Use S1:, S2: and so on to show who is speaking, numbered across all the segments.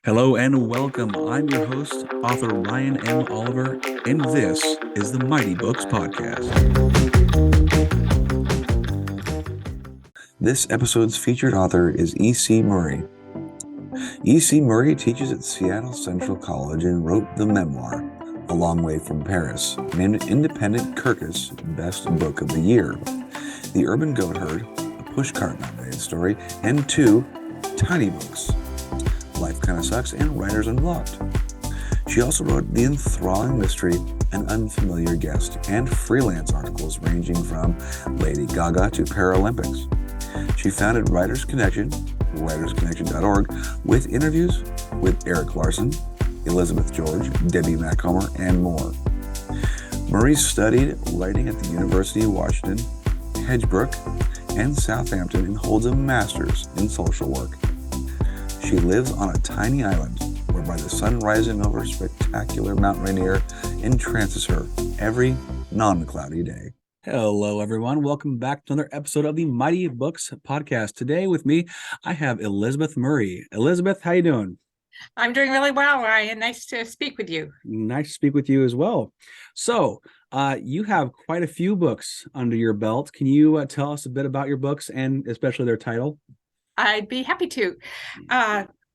S1: Hello and welcome. I'm your host, author Ryan M. Oliver, and this is the Mighty Books Podcast. This episode's featured author is E.C. Murray. E.C. Murray teaches at Seattle Central College and wrote the memoir, A Long Way from Paris, named Independent Kirkus Best Book of the Year, The Urban Goatherd, a pushcart nominated story, and two tiny books, Life Kinda Sucks and Writers Unblocked. She also wrote The Enthralling Mystery, An Unfamiliar Guest, and freelance articles ranging from Lady Gaga to Paralympics. She founded Writers Connection, writersconnection.org, with interviews with Eric Larson, Elizabeth George, Debbie Macomber, and more. Murray studied writing at the University of Washington, Hedgebrook, and Southampton and holds a master's in social work. She lives on a tiny island whereby the sun rising over spectacular Mount Rainier entrances her every non-cloudy day. Hello, everyone. Welcome back to another episode of the Mighty Books Podcast. Today with me, I have Elizabeth Murray. Elizabeth, how you doing?
S2: I'm doing really well, Ryan. Nice to speak with you.
S1: Nice to speak with you as well. So, you have quite a few books under your belt. Can you tell us a bit about your books and especially their title?
S2: I'd be happy to.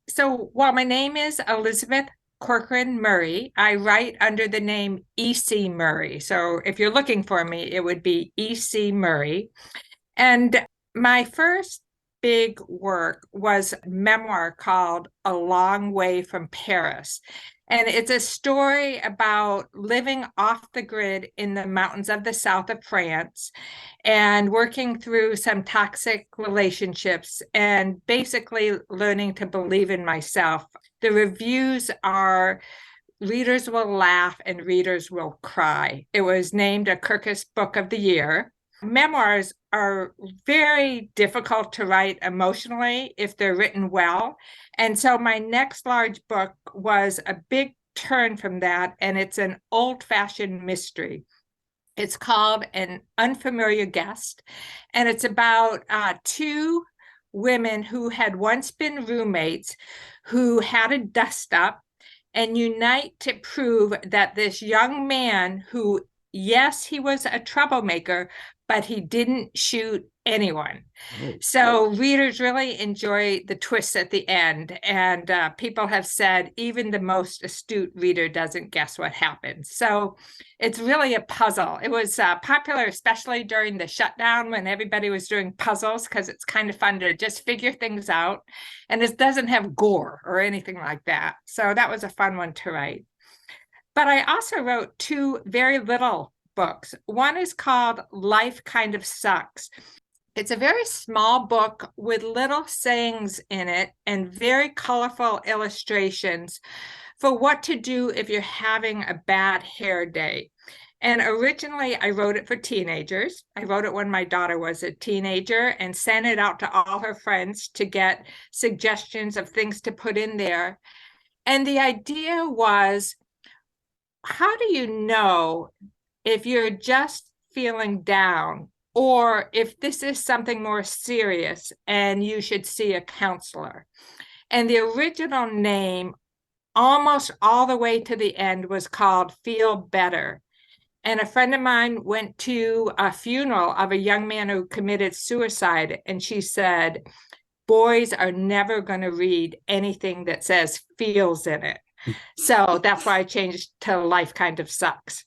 S2: So while my name is Elizabeth Corcoran Murray, I write under the name E.C. Murray. So if you're looking for me, it would be E.C. Murray. And my first big work was a memoir called A Long Way from Paris. And it's a story about living off the grid in the mountains of the south of France and working through some toxic relationships and basically learning to believe in myself. The reviews are readers will laugh and readers will cry. It was named a Kirkus Book of the Year. Memoirs are very difficult to write emotionally if they're written well. And so my next large book was a big turn from that, and it's an old-fashioned mystery. It's called An Unfamiliar Guest, and it's about two women who had once been roommates who had a dust-up and unite to prove that this young man who, yes, he was a troublemaker, but he didn't shoot anyone. Oh. So readers really enjoy the twists at the end. And people have said even the most astute reader doesn't guess what happens. So it's really a puzzle. It was popular, especially during the shutdown when everybody was doing puzzles, because it's kind of fun to just figure things out. And it doesn't have gore or anything like that. So that was a fun one to write. But I also wrote two very little books. One is called Life Kind of Sucks. It's a very small book with little sayings in it and very colorful illustrations for what to do if you're having a bad hair day. And originally, I wrote it for teenagers. I wrote it when my daughter was a teenager and sent it out to all her friends to get suggestions of things to put in there. And the idea was, how do you know if you're just feeling down or if this is something more serious and you should see a counselor? And the original name, almost all the way to the end, was called Feel Better. And a friend of mine went to a funeral of a young man who committed suicide, and she said, boys are never going to read anything that says feels in it. So that's why I changed to Life Kind of Sucks.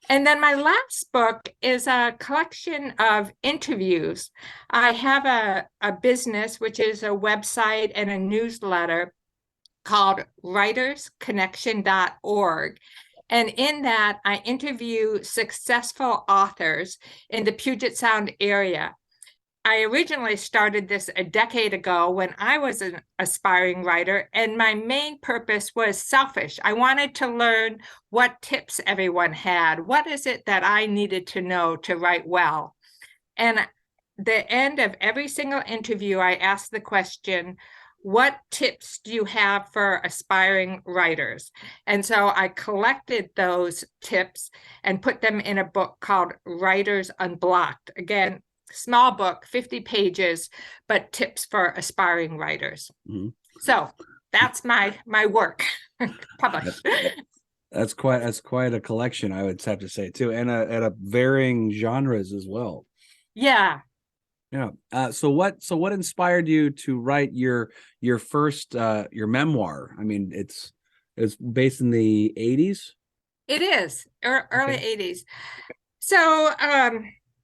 S2: And then my last book is a collection of interviews. I have a business, which is a website and a newsletter called writersconnection.org. And in that, I interview successful authors in the Puget Sound area. I originally started this a decade ago when I was an aspiring writer, and my main purpose was selfish. I wanted to learn what tips everyone had. What is it that I needed to know to write well? And at the end of every single interview, I asked the question, what tips do you have for aspiring writers? And so I collected those tips and put them in a book called Writers Unblocked. Again, small book, 50 pages, but tips for aspiring writers. Mm-hmm. So that's my work
S3: That,
S2: published.
S3: that's quite a collection, I would have to say too, and a varying genres as well.
S2: Yeah.
S3: Yeah. So what inspired you to write your first your memoir? I mean, it's based in the 80s.
S2: It is early
S3: Okay.
S2: 80s. So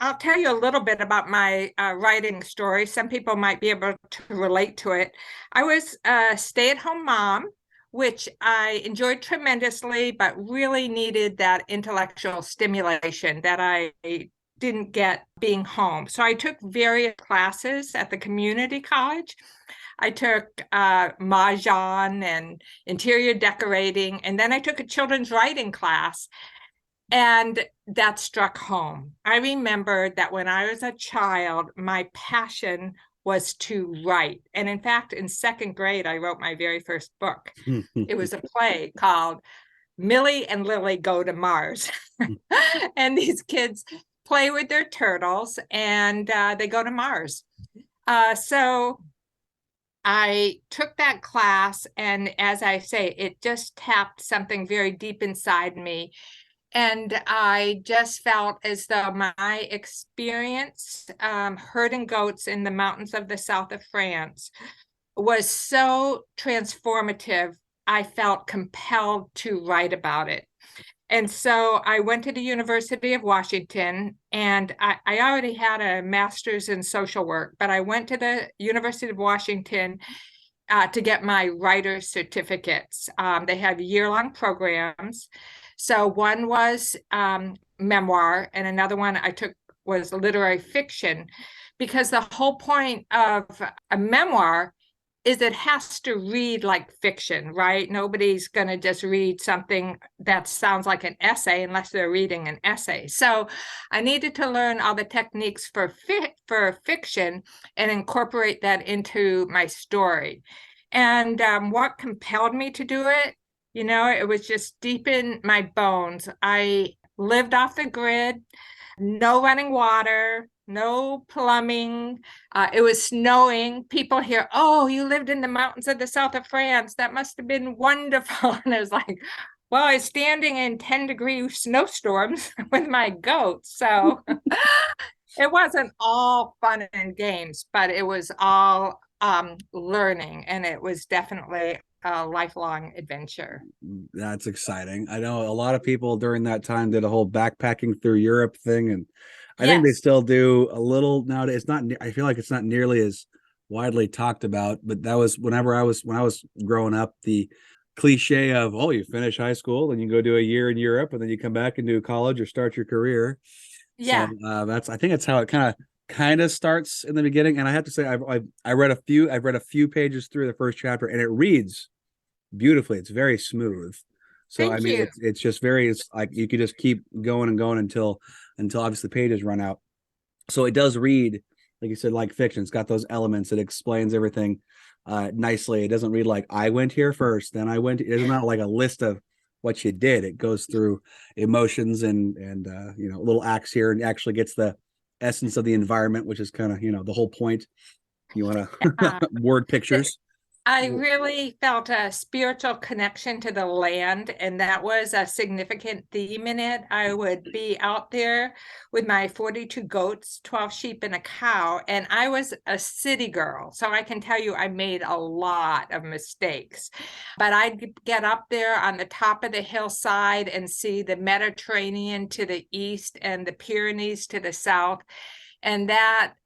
S2: I'll tell you a little bit about my writing story. Some people might be able to relate to it. I was a stay-at-home mom, which I enjoyed tremendously, but really needed that intellectual stimulation that I didn't get being home. So I took various classes at the community college. I took Mahjong and interior decorating, and then I took a children's writing class. And that struck home. I remember that when I was a child, my passion was to write. And in fact, in second grade, I wrote my very first book. It was a play called Millie and Lily Go to Mars. And these kids play with their turtles and they go to Mars. So I took that class, and as I say, it just tapped something very deep inside me. And I just felt as though my experience herding goats in the mountains of the south of France was so transformative. I felt compelled to write about it. And so I went to the University of Washington, and I already had a master's in social work, but I went to the University of Washington to get my writer's certificates. They had year-long programs. So one was memoir, and another one I took was literary fiction, because the whole point of a memoir is it has to read like fiction, right? Nobody's going to just read something that sounds like an essay unless they're reading an essay. So I needed to learn all the techniques for fiction and incorporate that into my story. And what compelled me to do it, it was just deep in my bones. I lived off the grid, no running water, no plumbing. It was snowing. People hear, oh, you lived in the mountains of the south of France. That must have been wonderful. And I was like, well, I was standing in 10-degree snowstorms with my goats. So it wasn't all fun and games, but it was all learning. And it was definitely a lifelong adventure.
S3: That's exciting. I know a lot of people during that time did a whole backpacking through Europe thing, and I think they
S2: Yes.
S3: still do a little nowadays. It's not. I feel like it's not nearly as widely talked about, but that was when I was growing up, the cliche of, oh, you finish high school and you go do a year in Europe and then you come back and do college or start your career. So
S2: Yeah.
S3: I think that's how it kind of starts in the beginning. And I have to say, I've read a few pages through the first chapter, and it reads beautifully. It's very smooth. So I
S2: Thank
S3: mean,
S2: you.
S3: it's just very, it's like you could just keep going and going until obviously the pages run out. So it does read, like you said, like fiction. It's got those elements. It explains everything nicely. It doesn't read like I went here first, then I went. It's not like a list of what you did. It goes through emotions and little acts here, and actually gets the essence of the environment, which is kind of the whole point. You want
S2: Uh,
S3: to word pictures.
S2: I really felt a spiritual connection to the land, and that was a significant theme in it. I would be out there with my 42 goats, 12 sheep, and a cow, and I was a city girl. So I can tell you I made a lot of mistakes. But I'd get up there on the top of the hillside and see the Mediterranean to the east and the Pyrenees to the south. And that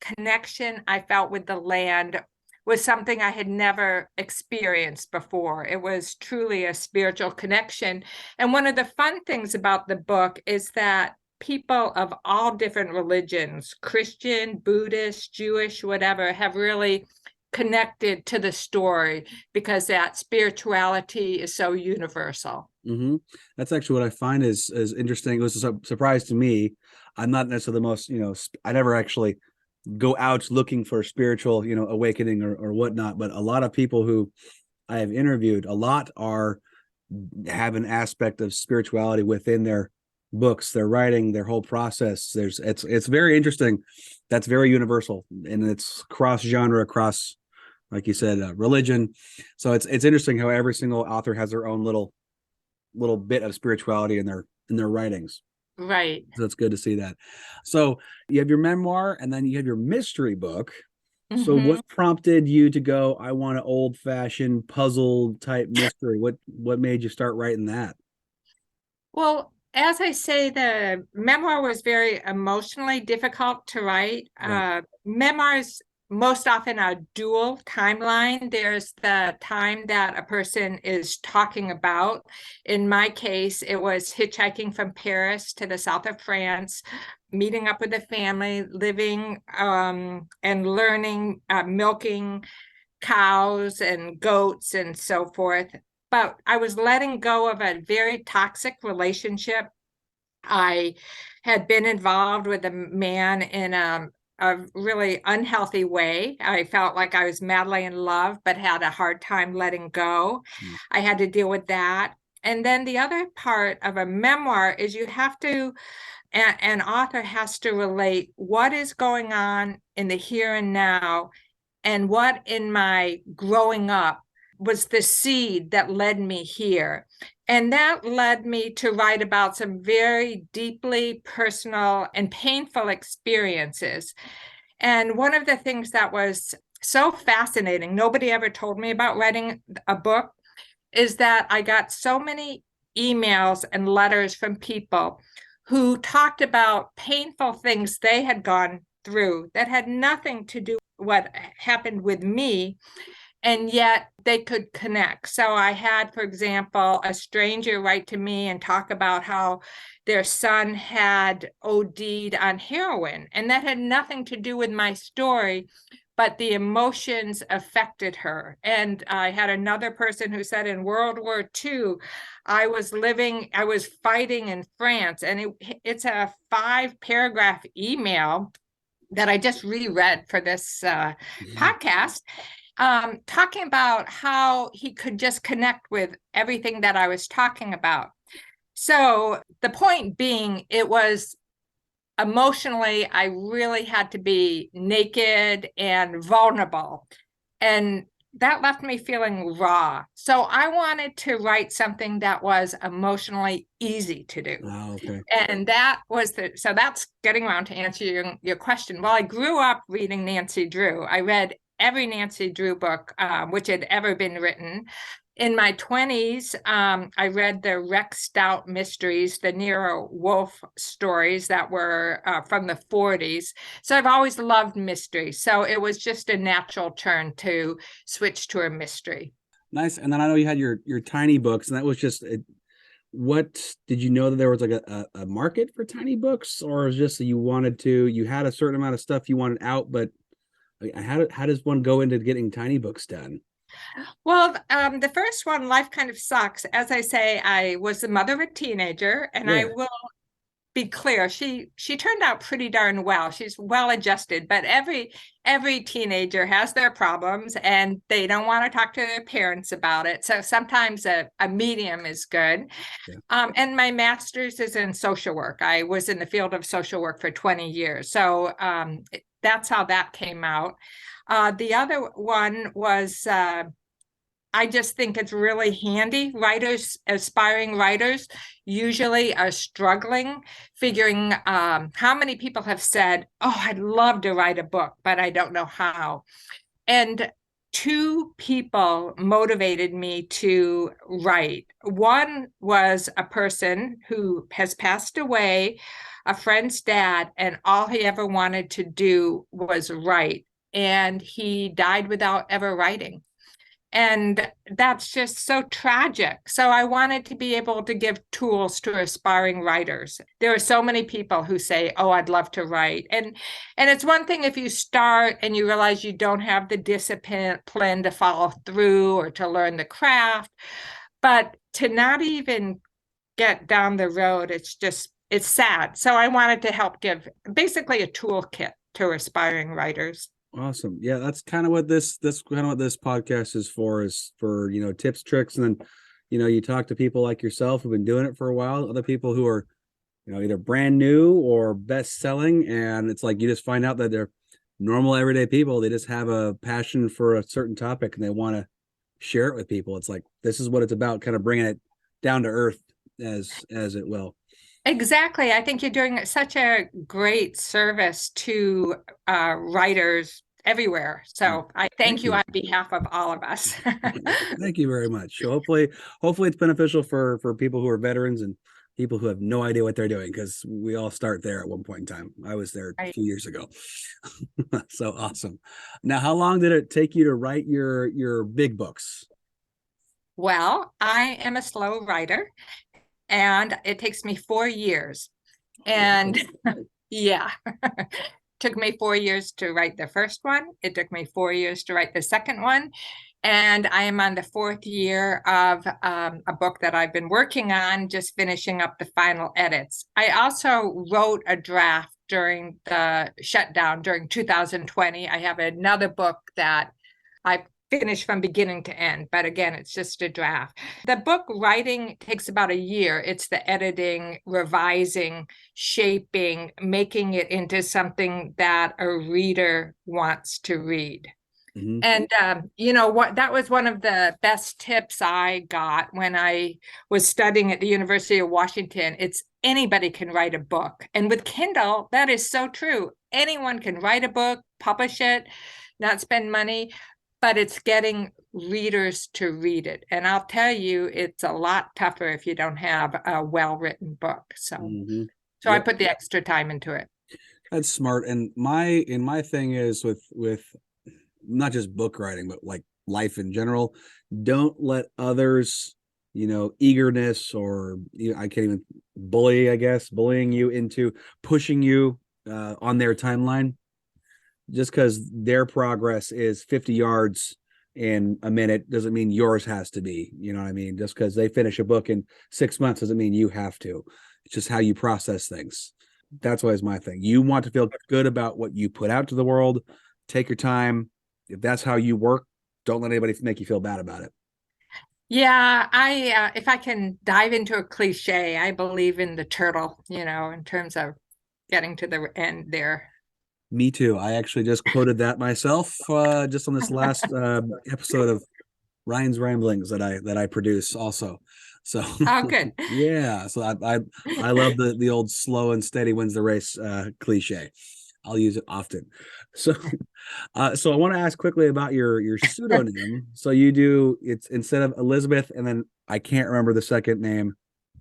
S2: connection I felt with the land was something I had never experienced before. It was truly a spiritual connection. And one of the fun things about the book is that people of all different religions, Christian, Buddhist, Jewish, whatever, have really connected to the story because that spirituality is so universal.
S3: Mm-hmm. That's actually what I find is interesting. It was a surprise to me. I'm not necessarily the most, I never actually go out looking for spiritual, awakening or whatnot. But a lot of people who I have interviewed, a lot have an aspect of spirituality within their books, their writing, their whole process. It's very interesting. That's very universal, and it's cross genre, across like you said, religion. So it's interesting how every single author has their own little bit of spirituality in their writings.
S2: Right.
S3: So it's good to see that. So you have your memoir, and then you have your mystery book. So
S2: Mhm.
S3: what prompted you to go, I want an old fashioned puzzle type mystery? What made you start writing that?
S2: Well, as I say, the memoir was very emotionally difficult to write.
S3: Right.
S2: Memoirs most often are dual timeline. There's the time that a person is talking about. In my case, it was hitchhiking from Paris to the south of France, meeting up with a family, living and learning, milking cows and goats and so forth. But I was letting go of a very toxic relationship. I had been involved with a man in a really unhealthy way. I felt like I was madly in love, but had a hard time letting go.
S3: Mm.
S2: I had to deal with that. And then the other part of a memoir is you have to, an author has to relate what is going on in the here and now and what in my growing up was the seed that led me here. And that led me to write about some very deeply personal and painful experiences. And one of the things that was so fascinating, nobody ever told me about writing a book, is that I got so many emails and letters from people who talked about painful things they had gone through that had nothing to do with what happened with me, and yet they could connect. So I had, for example, a stranger write to me and talk about how their son had OD'd on heroin, and that had nothing to do with my story, but the emotions affected her. And I had another person who said in World War II, I was fighting in France, and it's a 5-paragraph email that I just reread for this podcast, talking about how he could just connect with everything that I was talking about. So the point being, it was emotionally, I really had to be naked and vulnerable. And that left me feeling raw. So I wanted to write something that was emotionally easy to do.
S3: Oh, okay.
S2: And so that's getting around to answer your question. Well, I grew up reading Nancy Drew. I read every Nancy Drew book which had ever been written. In my 20s, I read the Rex Stout mysteries, the Nero Wolfe stories that were from the 40s. So I've always loved mysteries. So it was just a natural turn to switch to a mystery.
S3: Nice. And then I know you had your tiny books, and that was just what did you know that there was like a market for tiny books, or was just that you had a certain amount of stuff you wanted out, but how does one go into getting tiny books done?
S2: Well, the first one, Life Kind of Sucks. As I say, I was the mother of a teenager, and I
S3: Yeah.
S2: will be clear, she turned out pretty darn well. She's well adjusted, but every teenager has their problems and they don't want to talk to their parents about it. So sometimes a medium is good.
S3: Yeah.
S2: And my master's is in social work. I was in the field of social work for 20 years. So that's how that came out. The other one was I just think it's really handy. Aspiring writers usually are struggling, figuring how many people have said, oh, I'd love to write a book, but I don't know how. And 2 people motivated me to write. One was a person who has passed away, a friend's dad, and all he ever wanted to do was write. And he died without ever writing. And that's just so tragic. So I wanted to be able to give tools to aspiring writers. There are so many people who say, oh, I'd love to write. And it's one thing if you start and you realize you don't have the discipline to follow through or to learn the craft, but to not even get down the road, it's sad. So I wanted to help give basically a toolkit to aspiring writers.
S3: Awesome. Yeah, that's kind of what this podcast is for, tips, tricks, and then, you talk to people like yourself who've been doing it for a while, other people who are, either brand new or best selling, and it's like you just find out that normal everyday people. They just have a passion for a certain topic and they want to share it with people. It's like, this is what it's about, kind of bringing it down to earth as it will.
S2: Exactly. I think you're doing such a great service to writers everywhere. So I thank you on behalf of all of us.
S3: Thank you very much. So hopefully it's beneficial for people who are veterans and people who have no idea what they're doing, because we all start there at one point in time. I was there a few years ago. So awesome. Now, how long did it take you to write your big books?
S2: Well, I am a slow writer, and it takes me 4 years. And yeah, took me 4 years to write the first one. It took me 4 years to write the second one. And I am on the 4th year of a book that I've been working on, just finishing up the final edits. I also wrote a draft during the shutdown during 2020. I have another book that I finished from beginning to end, but again, it's just a draft. The book writing takes about a year. It's the editing, revising, shaping, making it into something that a reader wants to read.
S3: Mhm.
S2: And you know what, that was one of the best tips I got when I was studying at the University of Washington. It's anybody can write a book. And with Kindle, that is so true. Anyone can write a book, publish it, not spend money, but it's getting readers to read it. And I'll tell you, it's a lot tougher if you don't have a well-written book. So
S3: Yep.
S2: I put the extra time into it.
S3: That's smart. And my thing is with not just book writing, but like life in general, don't let others, eagerness or I can't even bullying you into pushing you on their timeline. Just because their progress is 50 yards in a minute doesn't mean yours has to be. You know what I mean? Just because they finish a book in 6 months doesn't mean you have to. It's just how you process things. That's always my thing. You want to feel good about what you put out to the world. Take your time. If that's how you work, don't let anybody make you feel bad about it.
S2: Yeah, if I can dive into a cliche, I believe in the turtle, in terms of getting to the end there.
S3: Me too. I actually just quoted that myself just on this last episode of Ryan's Ramblings that I produce also. So
S2: Oh, good.
S3: Yeah. So I love the old slow and steady wins the race cliche. I'll use it often. So so I want to ask quickly about your pseudonym. So it's instead of Elizabeth and then I can't remember the second name,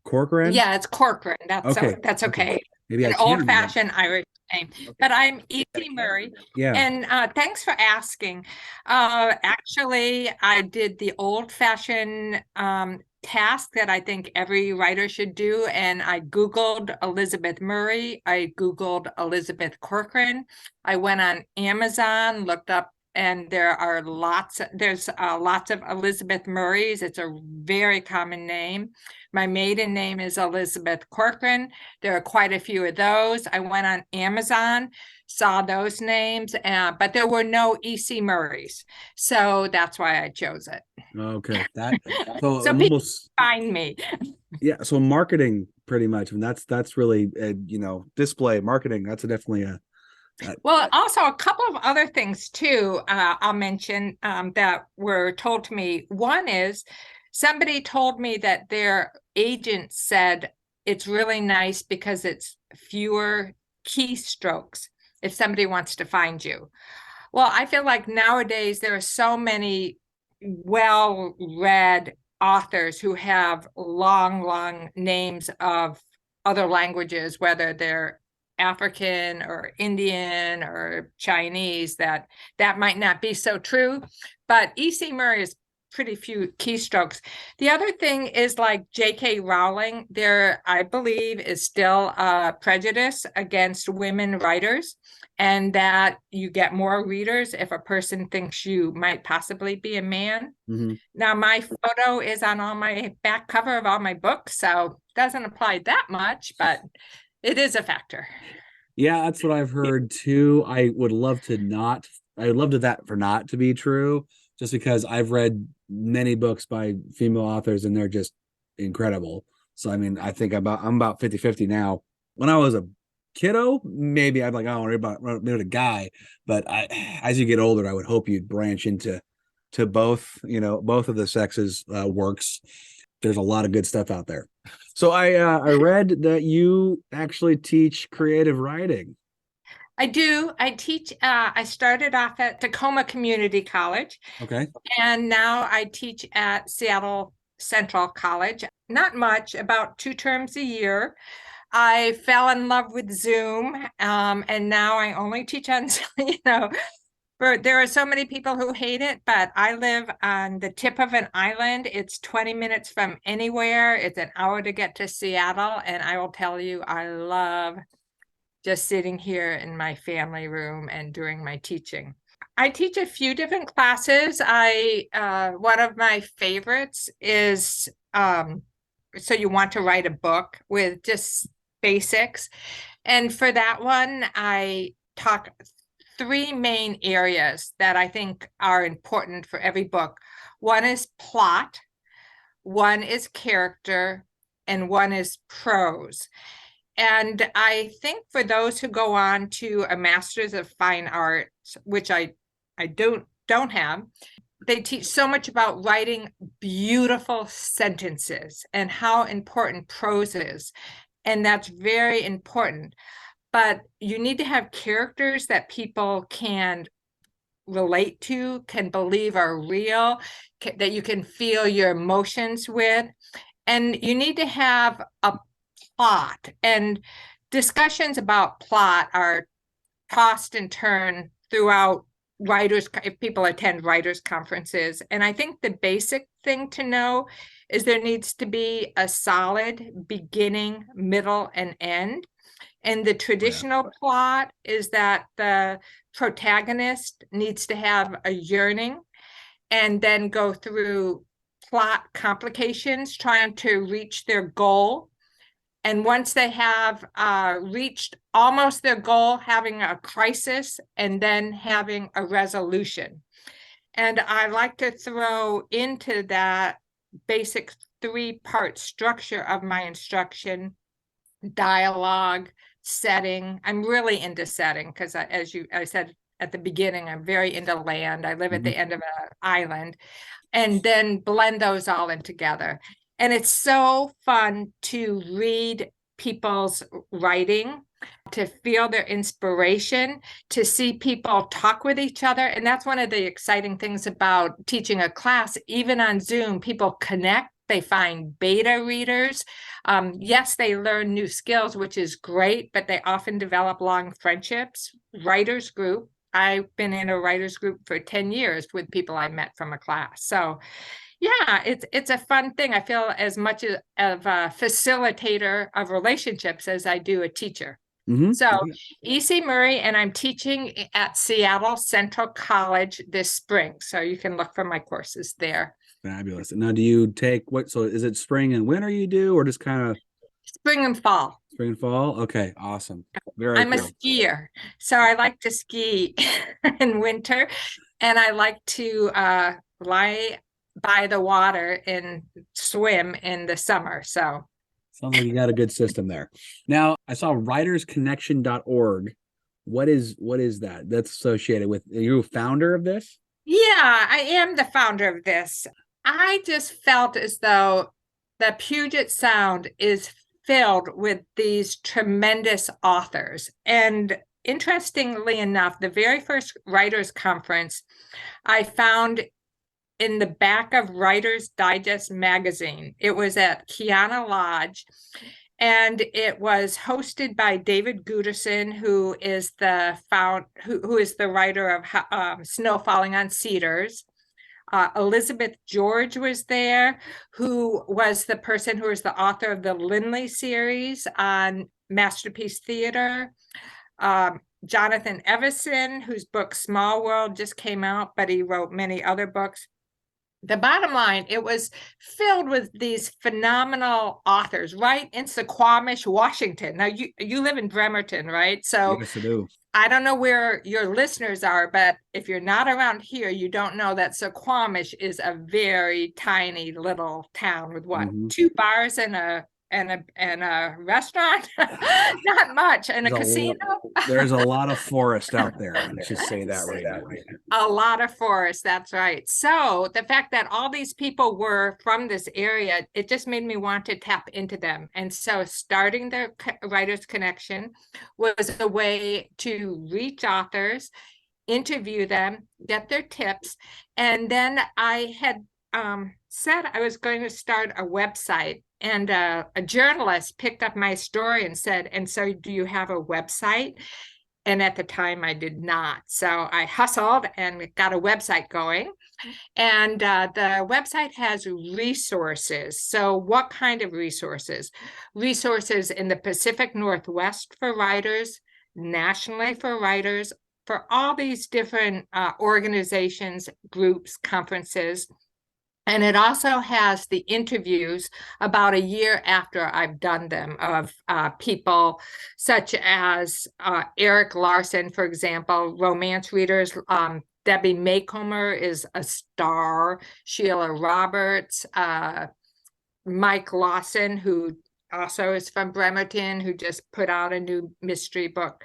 S3: Corcoran?
S2: Yeah, it's Corcoran. That's okay.
S3: Maybe
S2: An
S3: I can
S2: old-fashioned Irish name. But I'm E.C. Murray.
S3: Yeah.
S2: And thanks for asking. Actually, I did the old-fashioned task that I think every writer should do. And I Googled Elizabeth Murray. I Googled Elizabeth Corcoran. I went on Amazon, looked up, and there's lots of Elizabeth Murrays. It's a very common name. My maiden name is Elizabeth Corcoran. There are quite a few of those. I went on Amazon, saw those names, but there were no E.C. Murrays. So that's why I chose it.
S3: Okay. So
S2: people
S3: almost
S2: find me.
S3: Yeah. So marketing pretty much. And that's really, display marketing. That's definitely
S2: Well, also a couple of other things too, I'll mention that were told to me. One is somebody told me that their agent said it's really nice because it's fewer keystrokes if somebody wants to find you. Well, I feel like nowadays there are so many well-read authors who have long names of other languages, whether they're African or Indian or Chinese, that might not be so true. But E.C. Murray is pretty few keystrokes. The other thing is like J.K. Rowling, there, I believe, is still a prejudice against women writers, and that you get more readers if a person thinks you might possibly be a man. Now, my photo is on all my back cover of all my books, so it doesn't apply that much, but it is a factor.
S3: Yeah, that's what I've heard too. I would love that for not to be true, just because I've read many books by female authors and they're just incredible. So I mean, I think I'm about 50-50 now. When I was a kiddo, maybe I'd like, I don't worry about a guy. But as you get older, I would hope you'd branch into both, both of the sexes works. There's a lot of good stuff out there. So I read that you actually teach creative writing.
S2: I do. I teach. I started off at Tacoma Community College.
S3: Okay.
S2: And now I teach at Seattle Central College. Not much, about 2 terms a year. I fell in love with Zoom, and now I only teach on Zoom. There are so many people who hate it, but I live on the tip of an island. It's 20 minutes from anywhere. It's an hour to get to Seattle, and I will tell you, I love just sitting here in my family room and doing my teaching. I teach a few different classes. One of my favorites is so you want to write a book with just basics. And for that one, I talk 3 main areas that I think are important for every book. One is plot, one is character, and one is prose. And I think for those who go on to a Master's of Fine Arts, which I don't have, they teach so much about writing beautiful sentences and how important prose is. And that's very important. But you need to have characters that people can relate to, can believe are real, that you can feel your emotions with. And you need to have a plot. And discussions about plot are tossed and turned throughout if people attend writers' conferences. And I think the basic thing to know is there needs to be a solid beginning, middle, and end. And the traditional plot is that the protagonist needs to have a yearning and then go through plot complications trying to reach their goal. And once they have reached almost their goal, having a crisis and then having a resolution. And I like to throw into that basic 3-part structure of my instruction: dialogue, setting. I'm really into setting because, as I said at the beginning, I'm very into land. I live at the end of an island, and then blend those all in together. And it's so fun to read people's writing, to feel their inspiration, to see people talk with each other. And that's one of the exciting things about teaching a class. Even on Zoom, people connect. They find beta readers. Yes, they learn new skills, which is great, but they often develop long friendships. Writers group. I've been in a writers group for 10 years with people I met from a class. So yeah, it's a fun thing. I feel as much of a facilitator of relationships as I do a teacher. So E.C. Murray, and I'm teaching at Seattle Central College this spring. So you can look for my courses there.
S3: Fabulous. Now, do you take so is it spring and winter you do, or just kind of
S2: spring and fall?
S3: Spring and fall. Okay, awesome.
S2: I'm a skier, so I like to ski in winter, and I like to lie by the and and swim in the summer. So
S3: sounds like you got a good system there. Now, I saw writersconnection.org. What is that? That's associated with, are you a founder of this?
S2: Yeah, I am the founder of this. I just felt as though the Puget Sound is filled with these tremendous authors. And interestingly enough, the very first writers conference I found in the back of Writer's Digest magazine. It was at Kiana Lodge, and it was hosted by David Guterson, who is the writer of Snow Falling on Cedars. Elizabeth George was there, who was the person who was the author of the Lindley series on Masterpiece Theater. Jonathan Evison, whose book Small World just came out, but he wrote many other books. The bottom line, it was filled with these phenomenal authors right in Squamish, Washington. Now, you live in Bremerton, right? So
S3: yes, I do.
S2: I don't know where your listeners are, but if you're not around here, you don't know that Squamish is a very tiny little town with 2 bars and a and a restaurant? Not much. And a casino?
S3: There's a lot of forest out there. Let's just say that right now.
S2: A lot of forest, that's right. So the fact that all these people were from this area, it just made me want to tap into them. And so starting the Writers Connection was a way to reach authors, interview them, get their tips. And then I had said I was going to start a website, and a journalist picked up my story and said, "And so do you have a website?" And at the time I did not. So I hustled and got a website going. And the website has resources. So what kind of resources? Resources in the Pacific Northwest for writers, nationally for writers, for all these different organizations, groups, conferences. And it also has the interviews about a year after I've done them of people such as Eric Larson, for example, romance readers. Debbie Maycomer is a star, Sheila Roberts, Mike Lawson, who also is from Bremerton, who just put out a new mystery book.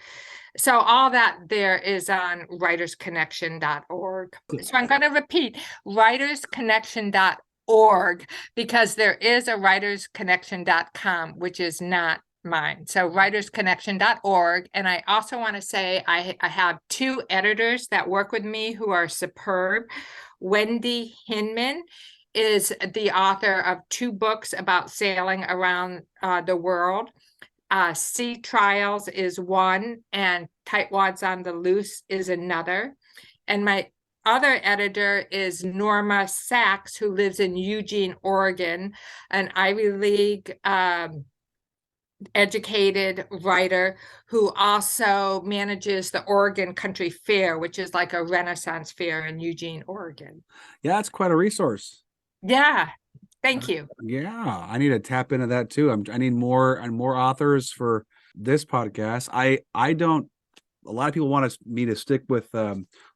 S2: So all that there is on writersconnection.org. So I'm going to repeat writersconnection.org, because there is a writersconnection.com, which is not mine. So writersconnection.org. And I also want to say I have two editors that work with me who are superb. Wendy Hinman is the author of 2 books about sailing around the world. Sea Trials is one, and Tightwads on the Loose is another. And my other editor is Norma Sachs, who lives in Eugene, Oregon, an Ivy League educated writer who also manages the Oregon Country Fair, which is like a Renaissance fair in Eugene, Oregon.
S3: Yeah, it's quite a resource.
S2: Yeah. Thank you.
S3: Yeah, I need to tap into that too. I need more and more authors for this podcast. I don't. A lot of people want me to stick with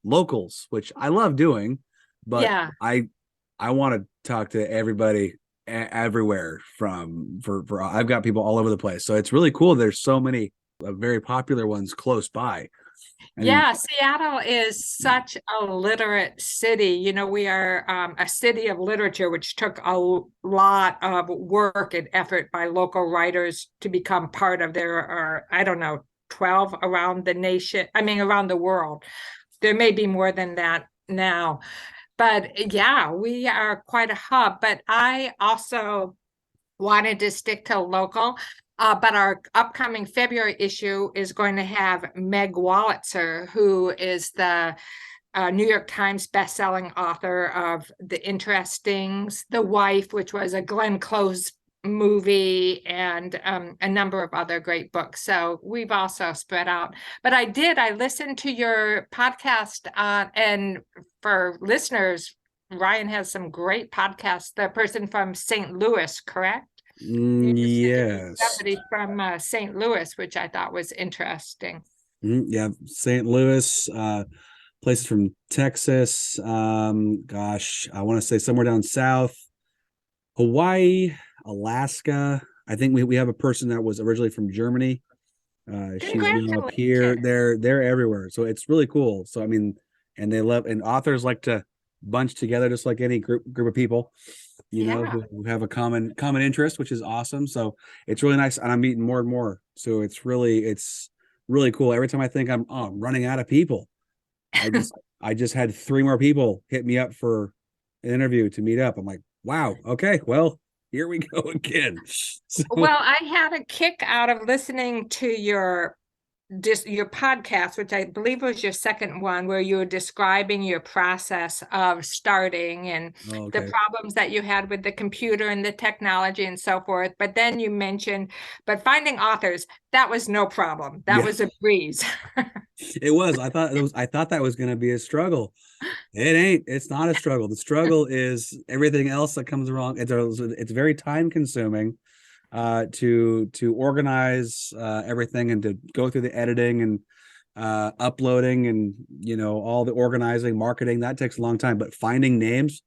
S3: locals, which I love doing, but
S2: Yeah.
S3: I want to talk to everybody everywhere. For I've got people all over the place, so it's really cool. There's so many very popular ones close by.
S2: Yeah, Seattle is such a literate city. You know, we are a city of literature, which took a lot of work and effort by local writers to become part of. There are, I don't know, 12 around the nation. I mean, around the world. There may be more than that now. But yeah, we are quite a hub. But I also wanted to stick to local. But our upcoming February issue is going to have Meg Wolitzer, who is the New York Times bestselling author of The Interestings, The Wife, which was a Glenn Close movie, and a number of other great books. So we've also spread out. But I listened to your podcast, and for listeners, Ryan has some great podcasts. The person from St. Louis, correct?
S3: Yes.
S2: Somebody from St. Louis, which I thought was interesting.
S3: Yeah, St. Louis, places from Texas. Gosh, I want to say somewhere down south, Hawaii, Alaska. I think we have a person that was originally from Germany. She's now up here. They're everywhere. So it's really cool. So I mean, and authors like to bunch together just like any group of people, who have a common interest, which is awesome. So it's really nice, and I'm meeting more and more. So it's really cool. Every time I think I'm running out of people, I just had 3 more people hit me up for an interview to meet up. I'm like, wow, okay, well, here we go again. So,
S2: well, I had a kick out of listening to your podcast, which I believe was your second one, where you were describing your process of starting and the problems that you had with the computer and the technology and so forth. But then you mentioned, but finding authors, that was no problem. That was a breeze.
S3: It was. I thought that was going to be a struggle. It ain't. It's not a struggle. The struggle is everything else that comes along. It's very time consuming to organize everything and to go through the editing and uploading and all the organizing, marketing. That takes a long time. But finding names,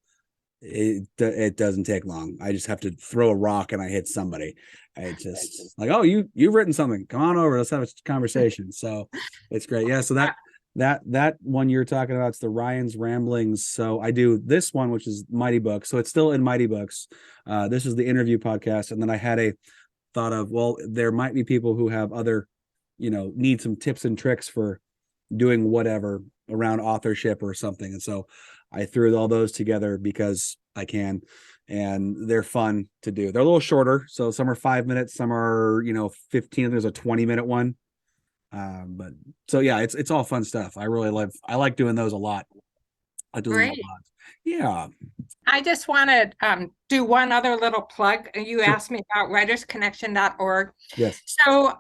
S3: it doesn't take long. I just have to throw a rock and I hit somebody. It's just like, oh, you've written something. Come on over. Let's have a conversation. So it's great. Yeah. So that one you're talking about, it's the Ryan's Ramblings. So I do this one, which is Mighty Books. So it's still in Mighty Books. This is the interview podcast. And then I had a thought of, well, there might be people who have other, need some tips and tricks for doing whatever around authorship or something. And so I threw all those together because I can, and they're fun to do. They're a little shorter. So some are 5 minutes, some are, 15. There's a 20-minute one. But so yeah, it's all fun stuff. I like doing those a lot. I do them a
S2: Great.
S3: lot. Yeah.
S2: I just want to do one other little plug. You
S3: Sure.
S2: asked me about writersconnection.org.
S3: Yes.
S2: So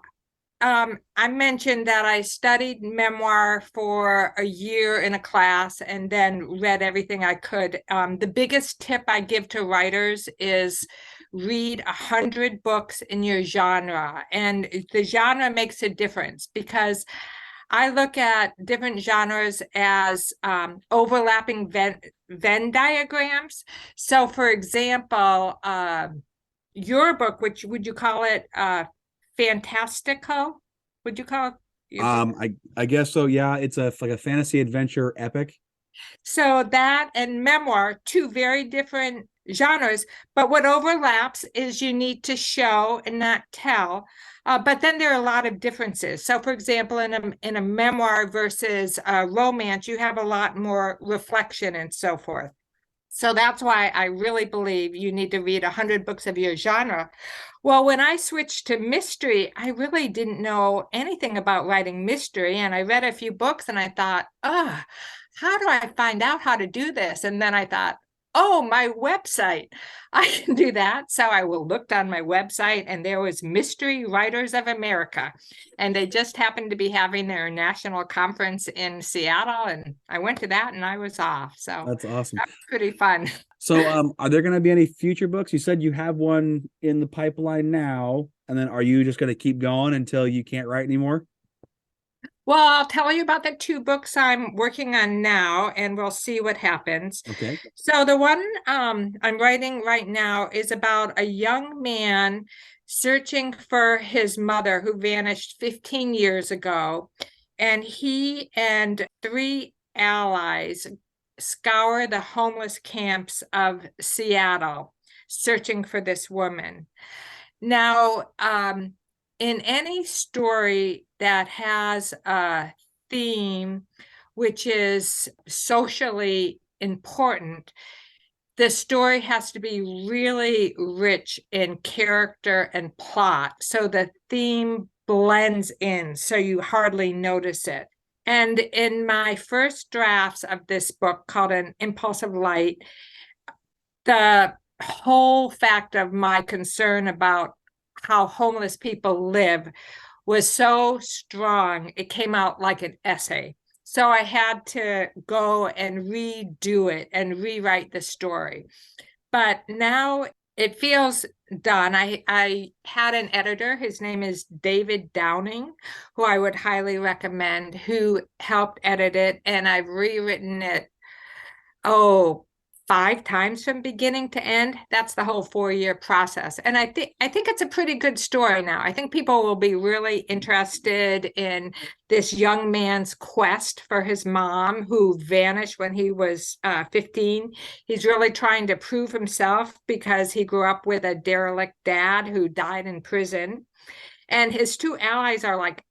S2: I mentioned that I studied memoir for a year in a class and then read everything I could. The biggest tip I give to writers is read 100 books in your genre. And the genre makes a difference because I look at different genres as overlapping Venn diagrams. So for example, your book, which would you call it fantastical? Would you call it?
S3: I guess so. Yeah, it's like a fantasy adventure epic.
S2: So that and memoir, two very different genres, but what overlaps is you need to show and not tell. But then there are a lot of differences. So, for example, in a memoir versus a romance, you have a lot more reflection and so forth. So that's why I really believe you need to read 100 books of your genre. Well, when I switched to mystery, I really didn't know anything about writing mystery. And I read a few books and I thought, how do I find out how to do this? And then I thought, oh, my website, I can do that. So I looked on my website and there was Mystery Writers of America. And they just happened to be having their national conference in Seattle. And I went to that and I was off. So
S3: That's awesome.
S2: that was pretty fun.
S3: So are there going to be any future books? You said you have one in the pipeline now. And then are you just going to keep going until you can't write anymore?
S2: Well, I'll tell you about the two books I'm working on now, and we'll see what happens.
S3: Okay.
S2: So the one I'm writing right now is about a young man searching for his mother who vanished 15 years ago. And he and 3 allies scour the homeless camps of Seattle, searching for this woman. Now, in any story that has a theme which is socially important, the story has to be really rich in character and plot. So the theme blends in, so you hardly notice it. And in my first drafts of this book called An Impulse of Light, the whole fact of my concern about how homeless people live was so strong, it came out like an essay. So I had to go and redo it and rewrite the story. But now it feels done. I had an editor, his name is David Downing, who I would highly recommend, who helped edit it. And I've rewritten it, 5 times from beginning to end. That's the whole 4-year process. And I think it's a pretty good story now. I think people will be really interested in this young man's quest for his mom who vanished when he was 15. He's really trying to prove himself because he grew up with a derelict dad who died in prison. And his 2 allies are like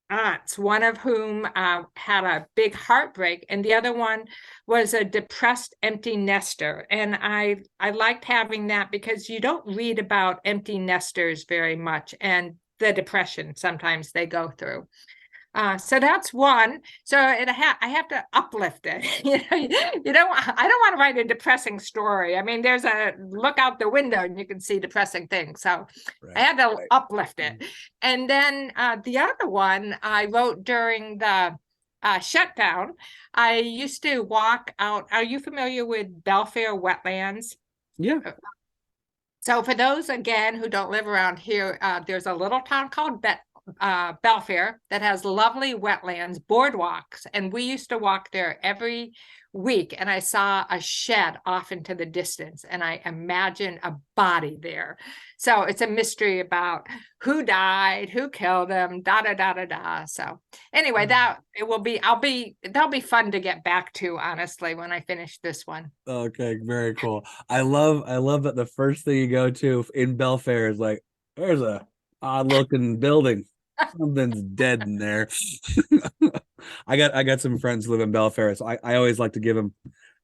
S2: aunts, one of whom had a big heartbreak, and the other one was a depressed empty nester. And I liked having that because you don't read about empty nesters very much and the depression sometimes they go through. So that's one. So I have to uplift it. I don't want to write a depressing story. I mean, there's a look out the window and you can see depressing things. So I had to uplift it. And then the other one I wrote during the shutdown. I used to walk out. Are you familiar with Belfair wetlands?
S3: Yeah.
S2: So for those, again, who don't live around here, there's a little town called Belfair that has lovely wetlands, boardwalks, and we used to walk there every week, and I saw a shed off into the distance, and I imagine a body there. So it's a mystery about who died, who killed him, da da da da da. So anyway, that'll be fun to get back to, honestly, when I finish this one.
S3: Okay, very cool. I love that the first thing you go to in Belfair is like, there's a odd looking building. Something's dead in there. I got some friends who live in Belfair, so I always like to give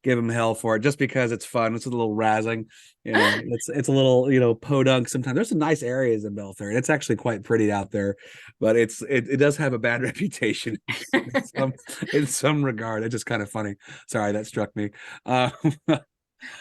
S3: them hell for it, just because it's fun. It's a little razzing, it's a little, podunk sometimes. There's some nice areas in Belfair, and it's actually quite pretty out there, but it does have a bad reputation in some regard. It's just kind of funny. Sorry, that struck me.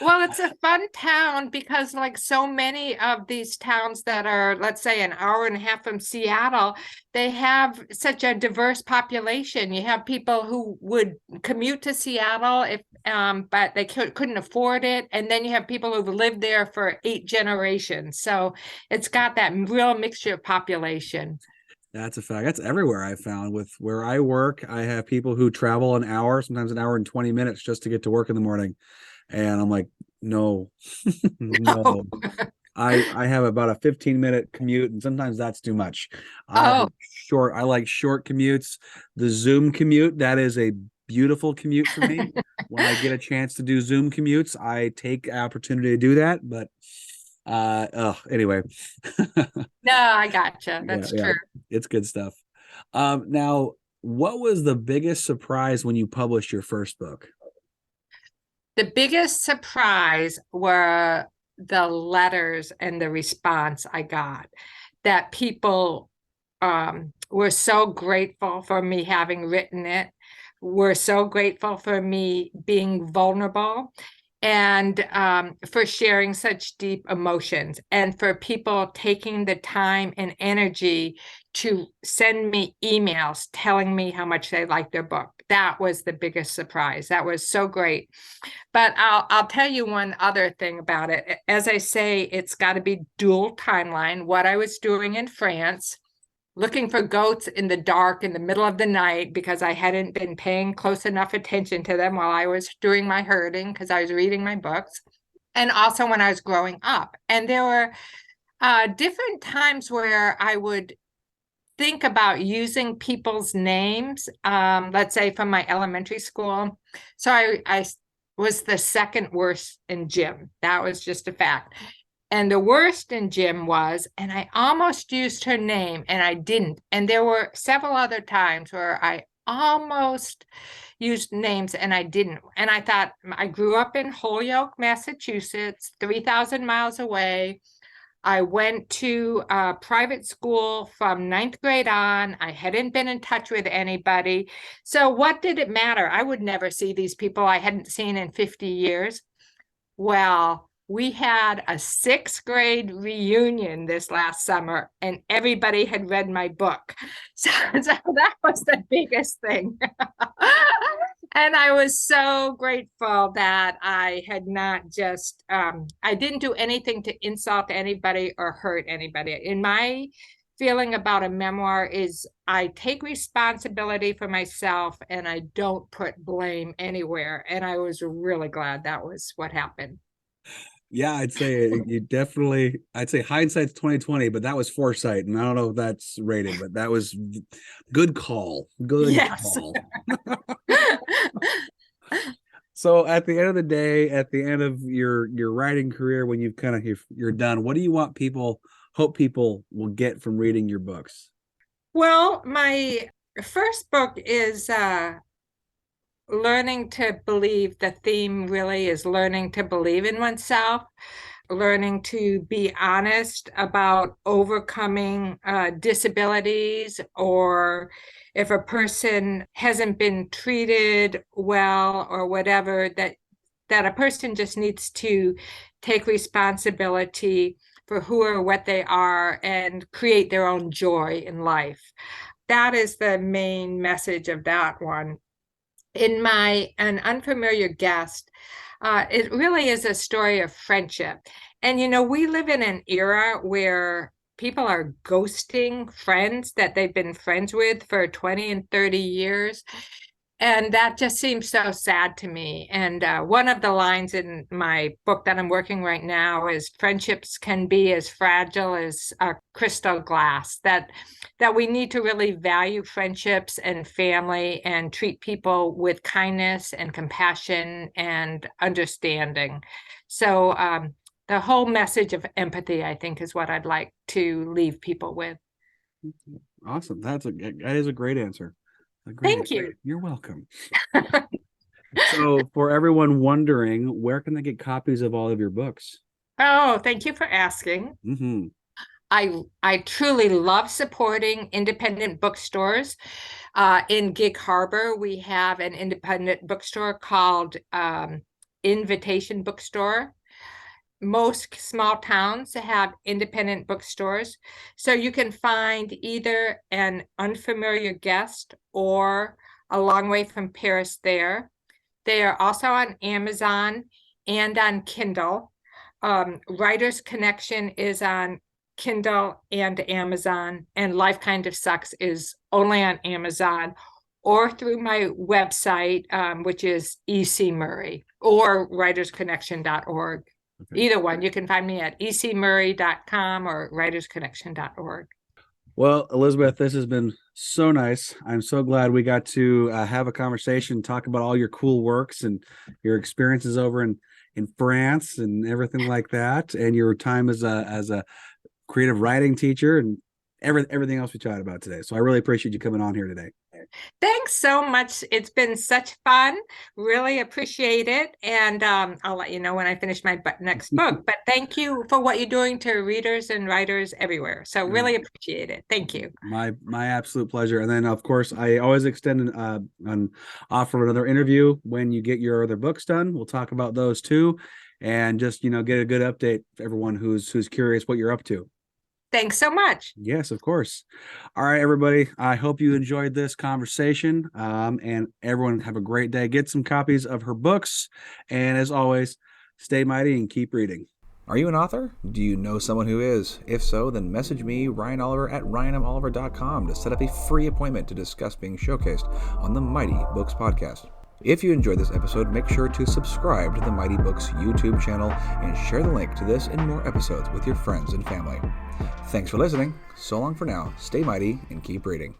S2: Well, it's a fun town because, like so many of these towns that are, let's say, an hour and a half from Seattle, they have such a diverse population. You have people who would commute to Seattle but they couldn't afford it, and then you have people who've lived there for 8 generations. So it's got that real mixture of population.
S3: That's a fact. That's everywhere. I found with where I work, I have people who travel an hour, sometimes an hour and 20 minutes just to get to work in the morning. And I'm like, no, no. I have about a 15-minute commute, and sometimes that's too much. I like short commutes. The Zoom commute, that is a beautiful commute for me. When I get a chance to do Zoom commutes, I take opportunity to do that. But anyway.
S2: No, I gotcha. That's true.
S3: It's good stuff. Now, what was the biggest surprise when you published your first book?
S2: The biggest surprise were the letters and the response I got, that people were so grateful for me having written it, were so grateful for me being vulnerable, and for sharing such deep emotions, and for people taking the time and energy to send me emails telling me how much they liked their book. That was the biggest surprise. That was so great. But I'll tell you one other thing about it. As I say, it's got to be dual timeline. What I was doing in France, looking for goats in the dark in the middle of the night because I hadn't been paying close enough attention to them while I was doing my herding because I was reading my books. And also when I was growing up. And there were different times where I would think about using people's names, let's say from my elementary school. So I was the second worst in gym. That was just a fact. And the worst in gym was, and I almost used her name and I didn't. And there were several other times where I almost used names and I didn't. And I thought, I grew up in Holyoke, Massachusetts, 3,000 miles away. I went to a private school from 9th grade on. I hadn't been in touch with anybody. So what did it matter? I would never see these people I hadn't seen in 50 years. Well, we had a 6th grade reunion this last summer, and everybody had read my book. So that was the biggest thing. And I was so grateful that I had not just, I didn't do anything to insult anybody or hurt anybody. In my feeling about a memoir is I take responsibility for myself and I don't put blame anywhere. And I was really glad that was what happened.
S3: Yeah, I'd say I'd say hindsight's 2020, but that was foresight. And I don't know if that's rated, but that was good call. Good call. So at the end of the day, at the end of your writing career, when you're done, what do you hope people will get from reading your books?
S2: Well, my first book is learning to believe. The theme really is learning to believe in oneself, learning to be honest about overcoming disabilities, or if a person hasn't been treated well or whatever, that a person just needs to take responsibility for who or what they are and create their own joy in life. That is the main message of that one. In An Unfamiliar Guest, it really is a story of friendship. And, we live in an era where people are ghosting friends that they've been friends with for 20 and 30 years. And that just seems so sad to me. And one of the lines in my book that I'm working right now is friendships can be as fragile as a crystal glass, that we need to really value friendships and family and treat people with kindness and compassion and understanding. So the whole message of empathy, I think, is what I'd like to leave people with.
S3: Awesome. That is a great answer.
S2: Thank you.
S3: You're welcome. So for everyone wondering, where can they get copies of all of your books?
S2: Oh, thank you for asking.
S3: Mm-hmm.
S2: I truly love supporting independent bookstores. In Gig Harbor, we have an independent bookstore called Invitation Bookstore. Most small towns have independent bookstores, so you can find either an unfamiliar guest or a long way from Paris there. They are also on Amazon and on Kindle. Writers Connection is on Kindle and Amazon, and Life Kind of Sucks is only on Amazon or through my website, which is EC Murray or writersconnection.org. Okay. Either one. You can find me at ecmurray.com or writersconnection.org.
S3: Well, Elizabeth, this has been so nice. I'm so glad we got to have a conversation, talk about all your cool works and your experiences over in France and everything like that, and your time as a creative writing teacher and everything else we chatted about today. So I really appreciate you coming on here today.
S2: Thanks so much. It's been such fun. Really appreciate it. And I'll let you know when I finish my next book. But thank you for what you're doing to readers and writers everywhere. So really appreciate it. Thank you.
S3: My absolute pleasure. And then, of course, I always extend an offer another interview when you get your other books done. We'll talk about those too. And just, get a good update for everyone who's curious what you're up to.
S2: Thanks so much.
S3: Yes, of course. All right, everybody. I hope you enjoyed this conversation. And everyone have a great day. Get some copies of her books. And as always, stay mighty and keep reading.
S4: Are you an author? Do you know someone who is? If so, then message me, Ryan Oliver, at ryanmoliver.com to set up a free appointment to discuss being showcased on the Mighty Books podcast. If you enjoyed this episode, make sure to subscribe to the Mighty Books YouTube channel and share the link to this and more episodes with your friends and family. Thanks for listening. So long for now. Stay mighty and keep reading.